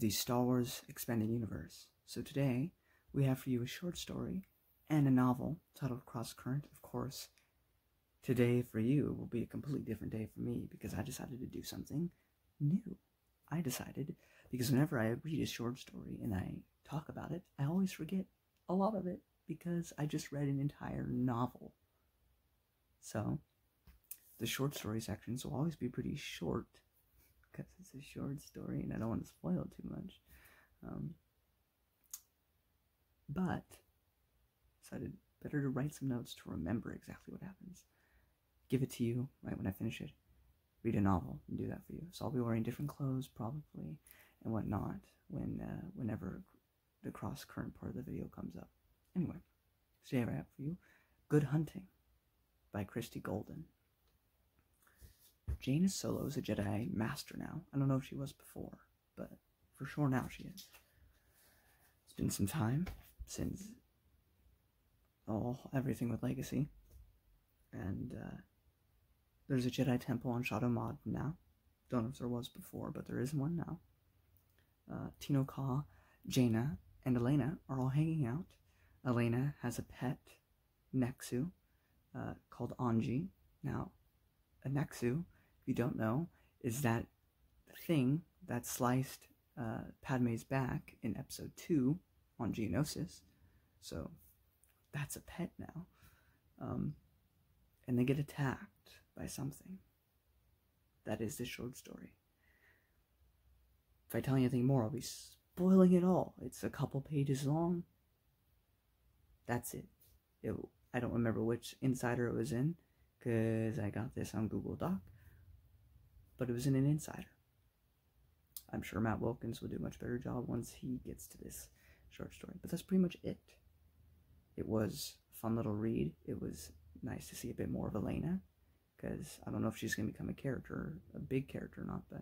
the Star Wars Expanded Universe. So today, we have for you a short story and a novel titled Crosscurrent. Of course, today for you will be a completely different day for me because I decided to do something new. I decided, because whenever I read a short story and I talk about it, I always forget a lot of it because I just read an entire novel. So, the short story sections will always be pretty short because it's a short story and I don't want to spoil it too much. But decided better to write some notes to remember exactly what happens. Give it to you right when I finish it. Read a novel and do that for you. So I'll be wearing different clothes probably and whatnot whenever the cross current part of the video comes up. Anyway, today I have for you Good Hunting by Christy Golden. Jaina Solo is a Jedi Master now. I don't know if she was before, but for sure now she is. It's been some time since everything with Legacy, and there's a Jedi Temple on Shadow Mod now. Don't know if there was before, but there is one now. Tino Ka, Jaina, and Elena are all hanging out. Elena has a pet, Nexu, called Anji. Now, a Nexu, if you don't know, is that thing that sliced Padme's back in episode 2 on Geonosis. So, that's a pet now. And they get attacked by something. That is the short story. If I tell you anything more, I'll be spoiling it all. It's a couple pages long. That's it. I don't remember which insider it was in, because I got this on Google Doc, but it was in an insider. I'm sure Matt Wilkins will do a much better job once he gets to this short story, but that's pretty much it. It was a fun little read. It was nice to see a bit more of Elena, because I don't know if she's going to become a big character or not, but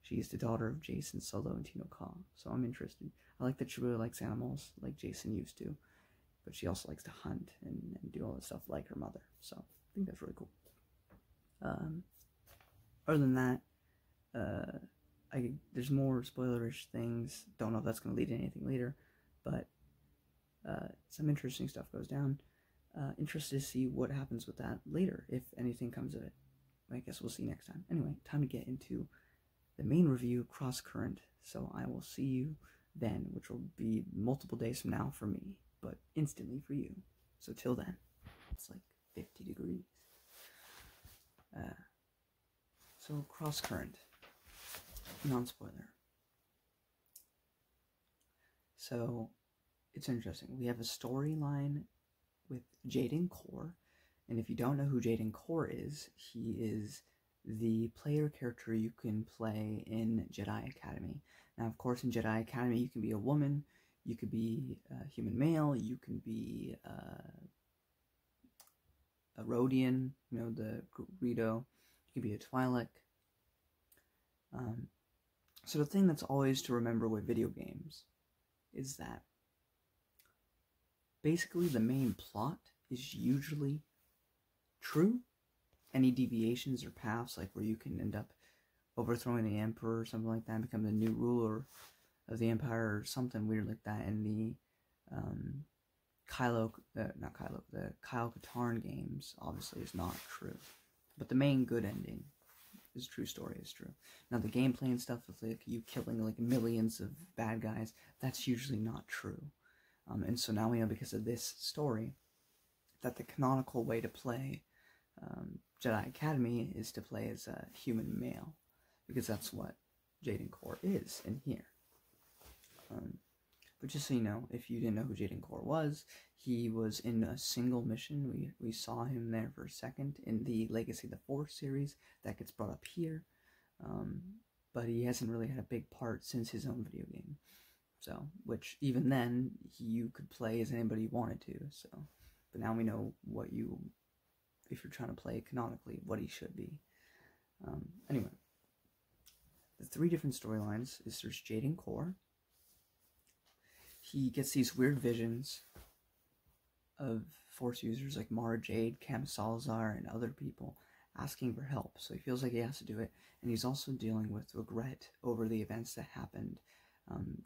she's the daughter of Jason Solo and Tino Ka, so I'm interested. I like that she really likes animals, like Jason used to, but she also likes to hunt and do all that stuff like her mother, so I think that's really cool. Other than that, there's more spoilerish things. Don't know if that's going to lead to anything later, but some interesting stuff goes down. Interested to see what happens with that later, if anything comes of it. I guess we'll see next time. Anyway, time to get into the main review, Crosscurrent. So I will see you then, which will be multiple days from now for me, but instantly for you. So till then, it's like 50 degrees. So Crosscurrent, non-spoiler. So it's interesting. We have a storyline with Jaden Core, and if you don't know who Jaden Core is, he is the player character you can play in Jedi Academy. Now, of course, in Jedi Academy, you can be a woman, you could be a human male, you can be a Rodian, the Greedo, you can be a Twi'lek. So the thing that's always to remember with video games is that basically the main plot is usually true. Any deviations or paths, like where you can end up overthrowing the Emperor or something like that and become the new ruler of the Empire or something weird like that in the the Kyle Katarn games, obviously is not true. But the main good ending is true story is true. Now the gameplay and stuff with like you killing like millions of bad guys, that's usually not true. And so now we know, because of this story, that the canonical way to play Jedi Academy is to play as a human male, because that's what Jaden Core is in here. But just so you know, if you didn't know who Jaden Core was, he was in a single mission. We saw him there for a second in the Legacy of the Force series that gets brought up here, but he hasn't really had a big part since his own video game. So, which even then you could play as anybody you wanted to. So, but now we know if you're trying to play canonically, what he should be. Anyway, the 3 different storylines is there's Jaden Core. He gets these weird visions of Force users like Mara Jade, Cam Salazar, and other people asking for help. So he feels like he has to do it, and he's also dealing with regret over the events that happened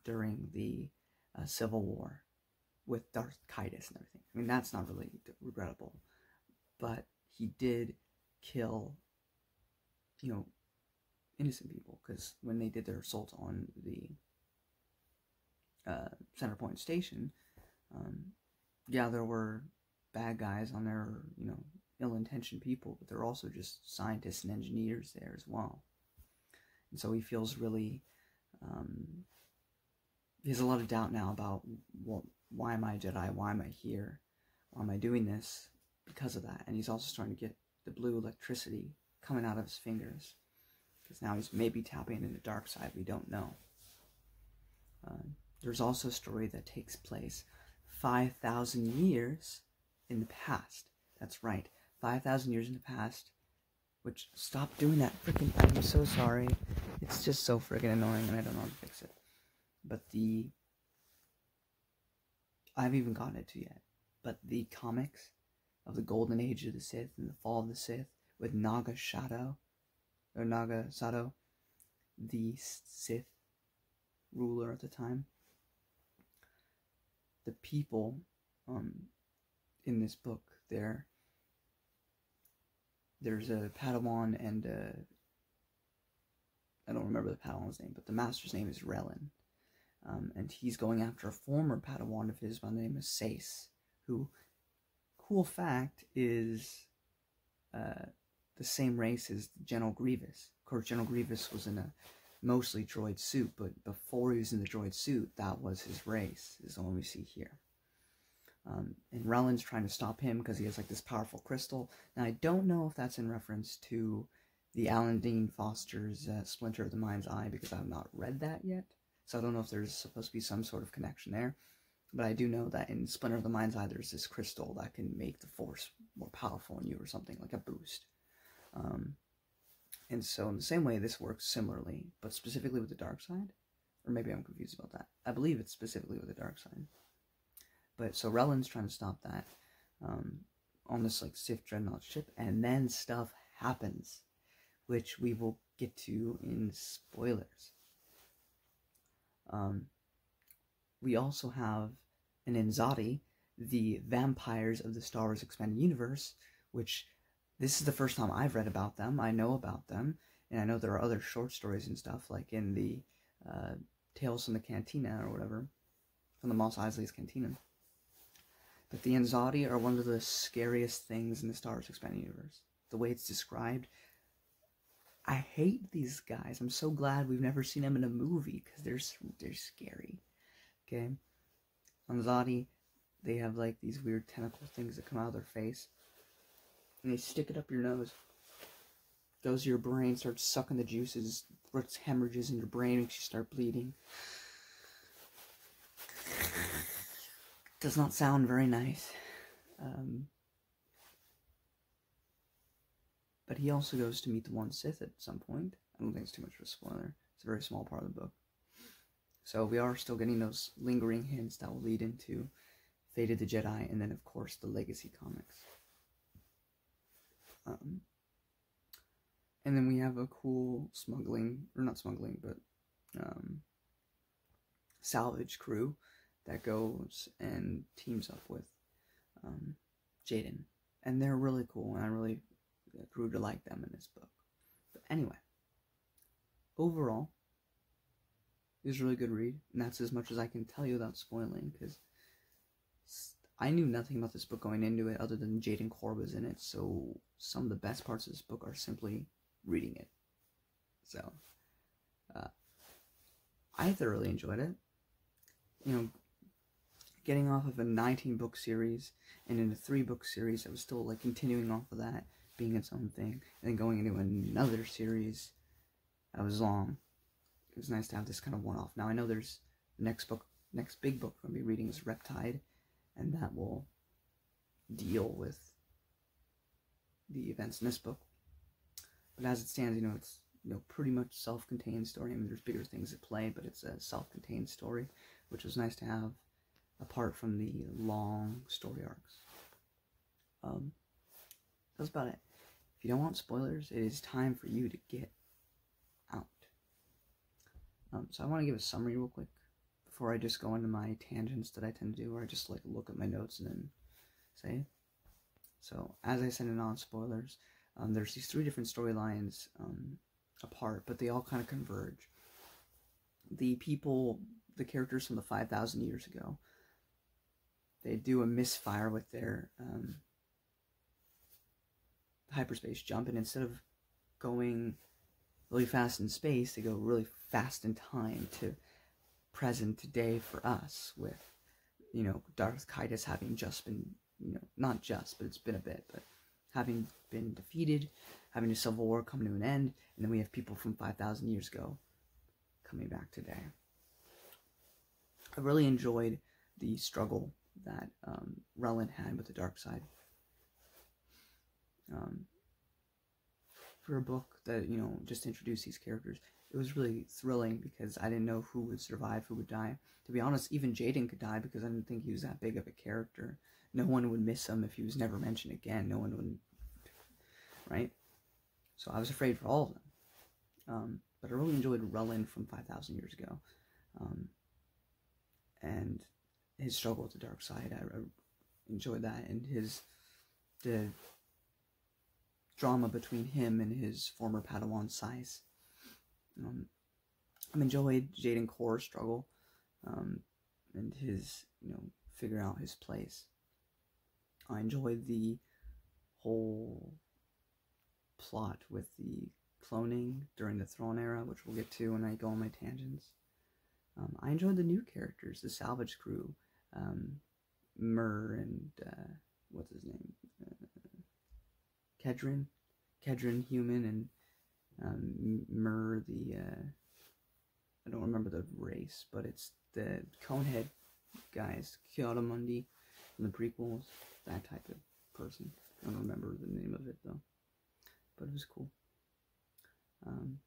during the Civil War with Darkitis and everything. I mean, that's not really regrettable, but he did kill, innocent people, because when they did their assault on the Centerpoint Station, there were bad guys on there, ill-intentioned people, but there are also just scientists and engineers there as well. And so he feels really, he has a lot of doubt now about, why am I a Jedi? Why am I here? Why am I doing this? Because of that. And he's also starting to get the blue electricity coming out of his fingers, because now he's maybe tapping into the dark side. We don't know. There's also a story that takes place 5,000 years in the past. That's right, 5,000 years in the past. Which, stop doing that freaking, I'm so sorry. It's just so freaking annoying and I don't know how to fix it. But I haven't even gotten it to yet. But the comics of the Golden Age of the Sith and the Fall of the Sith with Naga Sato, the Sith ruler at the time. The people in this book, there's a Padawan and I don't remember the Padawan's name, but the master's name is Relin. And he's going after a former Padawan of his by the name of Sace, who, cool fact, is the same race as General Grievous. Of course, General Grievous was in a mostly droid suit, but before he was in the droid suit, that was his race, is the one we see here. And Relin's trying to stop him because he has like this powerful crystal. Now, I don't know if that's in reference to the Alan Dean Foster's Splinter of the Mind's Eye, because I have not read that yet. So I don't know if there's supposed to be some sort of connection there. But I do know that in Splinter of the Mind's Eye, there's this crystal that can make the Force more powerful in you or something, like a boost. And so in the same way, this works similarly, but specifically with the dark side. Or maybe I'm confused about that. I believe it's specifically with the dark side. But so Relin's trying to stop that on this like Sith Dreadnought ship, and then stuff happens, which we will get to in spoilers. We also have an Inzadi, the vampires of the Star Wars Expanded Universe, which this is the first time I've read about them. I know about them, and I know there are other short stories and stuff, like in the Tales from the Cantina or whatever, from the Mos Eisley's Cantina. But the Inzadi are one of the scariest things in the Star Wars Expanded Universe. The way it's described, I hate these guys. I'm so glad we've never seen them in a movie, because they're scary. Okay? Inzadi, they have like these weird tentacle things that come out of their face, and they stick it up your nose. Goes to your brain, starts sucking the juices, puts hemorrhages in your brain, makes you start bleeding. Does not sound very nice. But he also goes to meet the one Sith at some point. I don't think it's too much of a spoiler. It's a very small part of the book. So we are still getting those lingering hints that will lead into Fate of the Jedi, and then of course the Legacy comics. And then we have a cool salvage crew that goes and teams up with Jaden. And they're really cool, and I really grew to like them in this book. But anyway, overall, it was a really good read, and that's as much as I can tell you without spoiling, because I knew nothing about this book going into it other than Jaden Korba's in it, so some of the best parts of this book are simply reading it. So, I thoroughly enjoyed it. Getting off of a 19-book series and in a 3-book series, I was still like continuing off of that, being its own thing, and then going into another series that was long. It was nice to have this kind of one-off. Now I know there's the next big book I'm going to be reading is Reptide, and that will deal with the events in this book. But as it stands, it's pretty much self-contained story. I mean, there's bigger things at play, but it's a self-contained story, which was nice to have apart from the long story arcs. That's about it. If you don't want spoilers, it is time for you to get out. So I want to give a summary real quick before I just go into my tangents that I tend to do, where I just like look at my notes and then say. So as I said in non-spoilers, there's these 3 different storylines apart, but they all kind of converge. The characters from the 5,000 years ago, they do a misfire with their hyperspace jump, and instead of going really fast in space, they go really fast in time to present day for us, with, Darth Kaitis having just been, not just, but it's been a bit, but having been defeated, having a civil war come to an end, and then we have people from 5,000 years ago coming back today. I really enjoyed the struggle that Relin had with the dark side. For a book that, just introduced these characters, it was really thrilling because I didn't know who would survive, who would die. To be honest, even Jaden could die because I didn't think he was that big of a character. No one would miss him if he was never mentioned again. No one would, right? So I was afraid for all of them. But I really enjoyed Relin from 5,000 years ago. And his struggle with the dark side, I enjoyed that. And the drama between him and his former Padawan Sais. I enjoyed Jaden Korr's struggle, and his, figure out his place. I enjoyed the whole plot with the cloning during the Throne era, which we'll get to when I go on my tangents. I enjoyed the new characters, the salvage crew, Mur and, what's his name? Kedron human, and Mur the, I don't remember the race, but it's the Conehead guys, Kiyoramundi from the prequels, that type of person. I don't remember the name of it though, but it was cool. And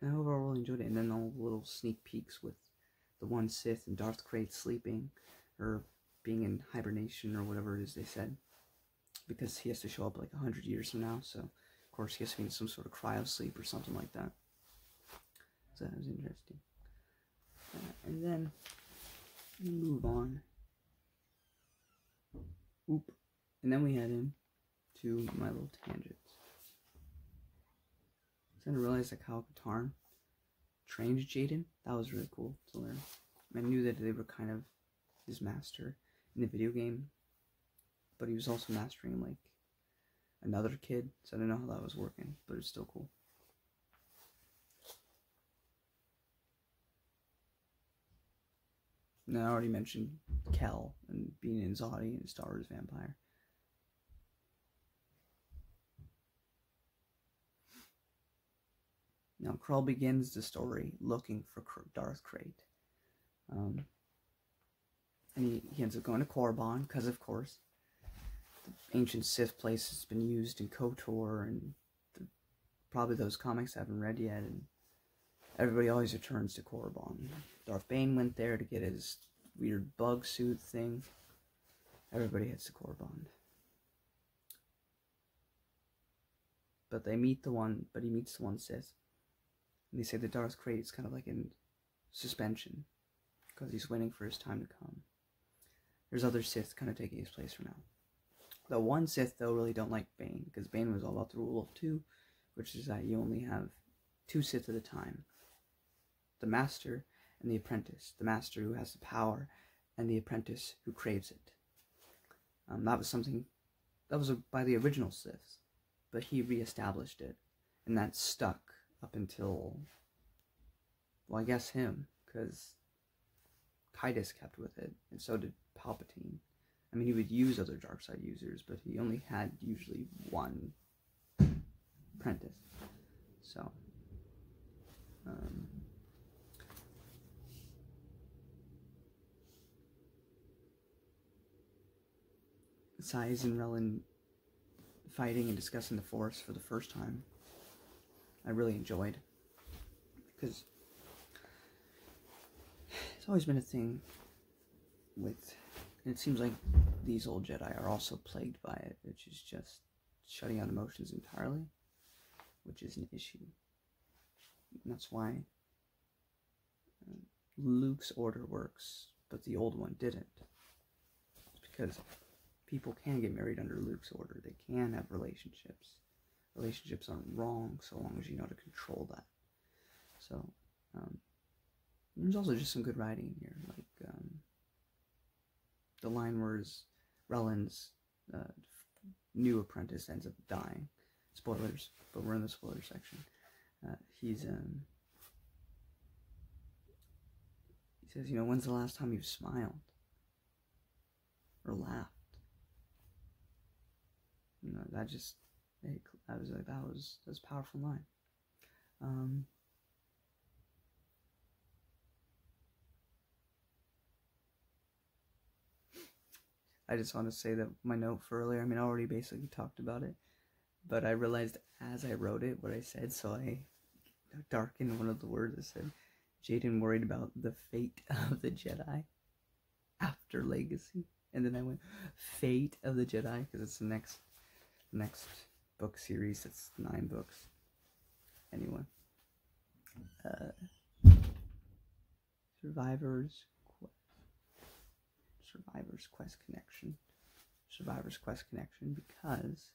I overall really enjoyed it, and then all the little sneak peeks with the one Sith and Darth Krayt sleeping, or being in hibernation, or whatever it is they said, because he has to show up like 100 years from now, so of course he has to be in some sort of cryo sleep or something like that. So that was interesting. And then we move on. Oop. And then we head into my little tangents. So I didn't realize that Kyle Katarn trained Jaden. That was really cool to learn. I knew that they were kind of his master in the video game, but he was also mastering like another kid, so I don't know how that was working, but it's still cool. And I already mentioned Kel and being in Zodi and Star Wars Vampire. Now Krull begins the story looking for Darth Krayt. And he ends up going to Korriban, because of course the ancient Sith place has been used in KOTOR, and probably those comics I haven't read yet, and everybody always returns to Korriban. Darth Bane went there to get his weird bug suit thing. Everybody heads to Korriban. But he meets the one Sith. And they say that Darth Krayt is kind of like in suspension, because he's waiting for his time to come. There's other Sith kind of taking his place for now. The one Sith, though, really don't like Bane, because Bane was all about the rule of 2, which is that you only have 2 Sith at a time. The Master and the Apprentice. The Master who has the power, and the Apprentice who craves it. That was by the original Siths, but he re-established it, and that stuck up until, well, I guess him, because Kaitis kept with it, and so did Palpatine. I mean, he would use other dark side users, but he only had usually one apprentice. So, Sais and Relin fighting and discussing the Force for the first time, I really enjoyed, because it's always been a thing with, and it seems like these old Jedi are also plagued by it, which is just shutting out emotions entirely, which is an issue. And that's why Luke's order works, but the old one didn't. It's because people can get married under Luke's order. They can have relationships. Relationships aren't wrong so long as you know to control that. So, there's also just some good writing here. Like, the line where Rellen's new apprentice ends up dying. Spoilers, but we're in the spoiler section. He says, when's the last time you've smiled? Or laughed? That was a powerful line. I just want to say that my note for earlier, I already basically talked about it, but I realized as I wrote it what I said, so I darkened one of the words. I said, Jaden worried about the fate of the Jedi after Legacy. And then I went, Fate of the Jedi, because it's the next book series. It's 9 books. Anyway. Survivor's Quest connection, because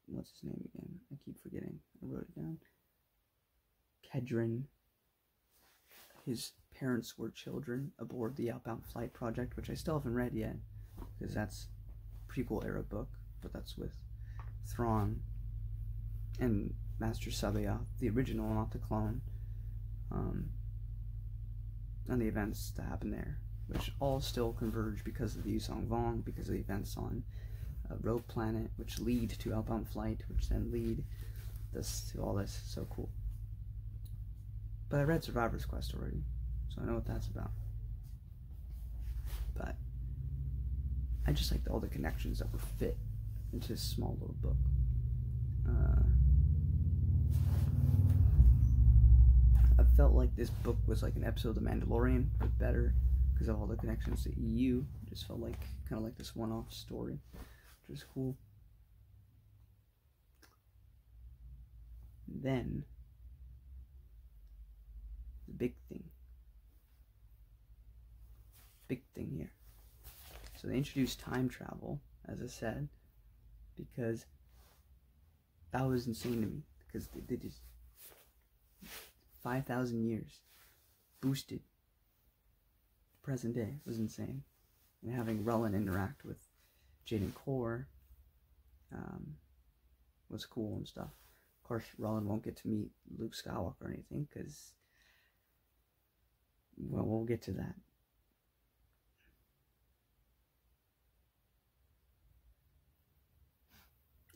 what's his name again? I keep forgetting. I wrote it down. Kedron. His parents were children aboard the Outbound Flight project, which I still haven't read yet, because that's a prequel era book, but that's with Thrawn and Master Sabayoth, the original, not the clone, and the events that happen there, which all still converge because of the Yusong Vong, because of the events on Rogue Planet, which lead to Outbound Flight, which then lead to all this. So cool. But I read Survivor's Quest already, so I know what that's about. But I just liked all the connections that were fit into this small little book. I felt like this book was like an episode of The Mandalorian, but better because of all the connections to EU. It just felt like kind of like this one-off story, which was cool. Then the big thing here. So they introduced time travel, as I said, because that was insane to me, because they just 5,000 years boosted present day. It was insane. And having Rellen interact with Jaden Core was cool and stuff. Of course, Rellen won't get to meet Luke Skywalker or anything, because, well, we'll get to that.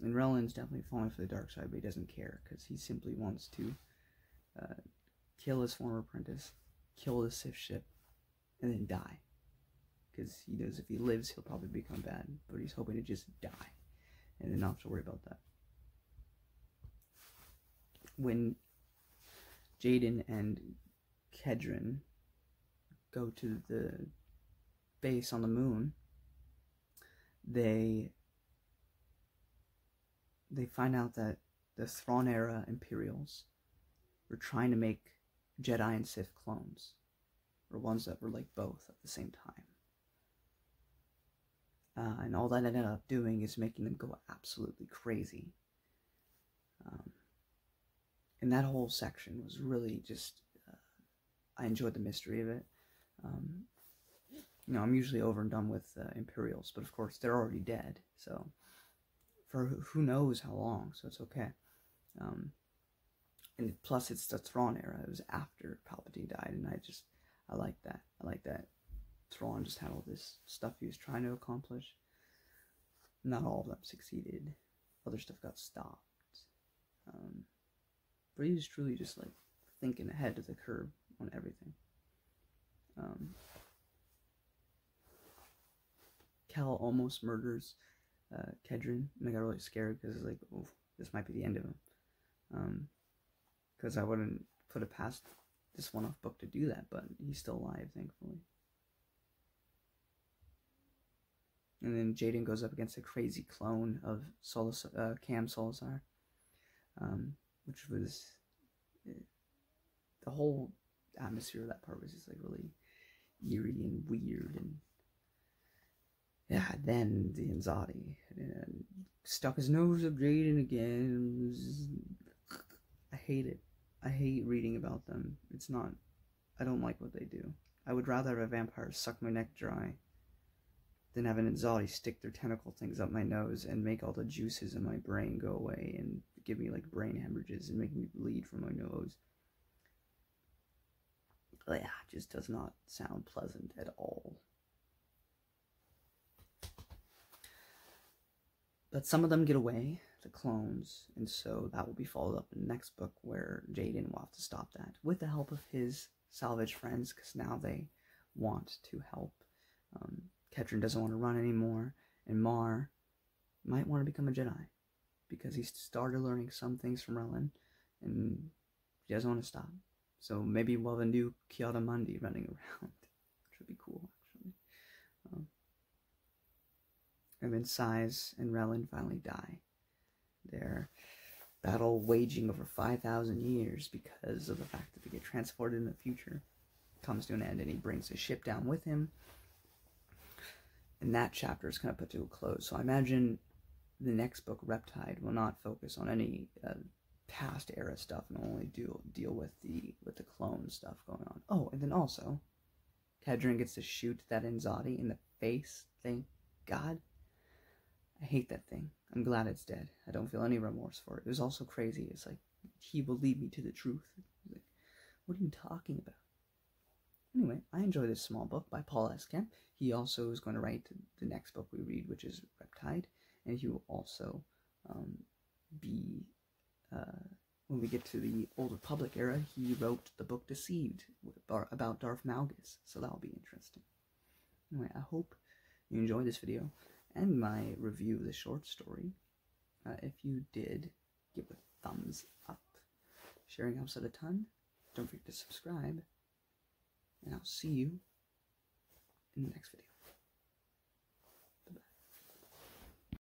And Rellen's definitely falling for the dark side, but he doesn't care, because he simply wants to kill his former apprentice, kill the Sith ship, and then die. Because he knows if he lives, he'll probably become bad, but he's hoping to just die, and then not have to worry about that. When Jaden and Kedron go to the base on the moon, they find out that the Thrawn era Imperials were trying to make Jedi and Sith clones, or ones that were like both at the same time. And all that ended up doing is making them go absolutely crazy. And that whole section was really just, I enjoyed the mystery of it. I'm usually over and done with Imperials, but of course they're already dead, so for who knows how long, so it's okay. And plus it's the Thrawn era. It was after Palpatine died, and I like that. I like that Thrawn just had all this stuff he was trying to accomplish. Not all of them succeeded. Other stuff got stopped. But he was truly just like thinking ahead of the curve on everything. Cal almost murders Kedron, and I got really scared because it's like, oh, this might be the end of him. Because I wouldn't put it past this one-off book to do that, but he's still alive, thankfully. And then Jaden goes up against a crazy clone of Cam Solazar, which was the whole atmosphere of that part was just like really eerie and weird. And yeah, then the Inzati and stuck his nose up Jaden again. I hate it. I hate reading about them. It's not. I don't like what they do. I would rather have a vampire suck my neck dry than have an Inzati stick their tentacle things up my nose and make all the juices in my brain go away and give me like brain hemorrhages and make me bleed from my nose. Yeah, it just does not sound pleasant at all. But some of them get away, the clones, and so that will be followed up in the next book where Jaden will have to stop that with the help of his salvage friends, because now they want to help. Ketrin doesn't want to run anymore, and Mar might want to become a Jedi because he started learning some things from Relin, and he doesn't want to stop. So maybe we'll have a new Ki-Adi-Mundi running around, which would be cool, actually. And then Sais and Relin finally die. Their battle waging over 5,000 years because of the fact that they get transported in the future comes to an end, and he brings his ship down with him. And that chapter is kind of put to a close. So I imagine the next book, Reptide, will not focus on any past era stuff and only deal with the clone stuff going on. Oh, and then also, Kedrin gets to shoot that Inzati in the face. Thank God. I hate that thing. I'm glad it's dead. I don't feel any remorse for it. It was also crazy. It's like, he will lead me to the truth. Like, what are you talking about? Anyway, I enjoy this small book by Paul S. Kemp. He also is going to write the next book we read, which is Reptide. And he will also be, when we get to the Old Republic era, he wrote the book Deceived about Darth Malgus. So that'll be interesting. Anyway, I hope you enjoyed this video and my review of the short story. If you did, give it a thumbs up. Sharing helps out a ton. Don't forget to subscribe. And I'll see you in the next video.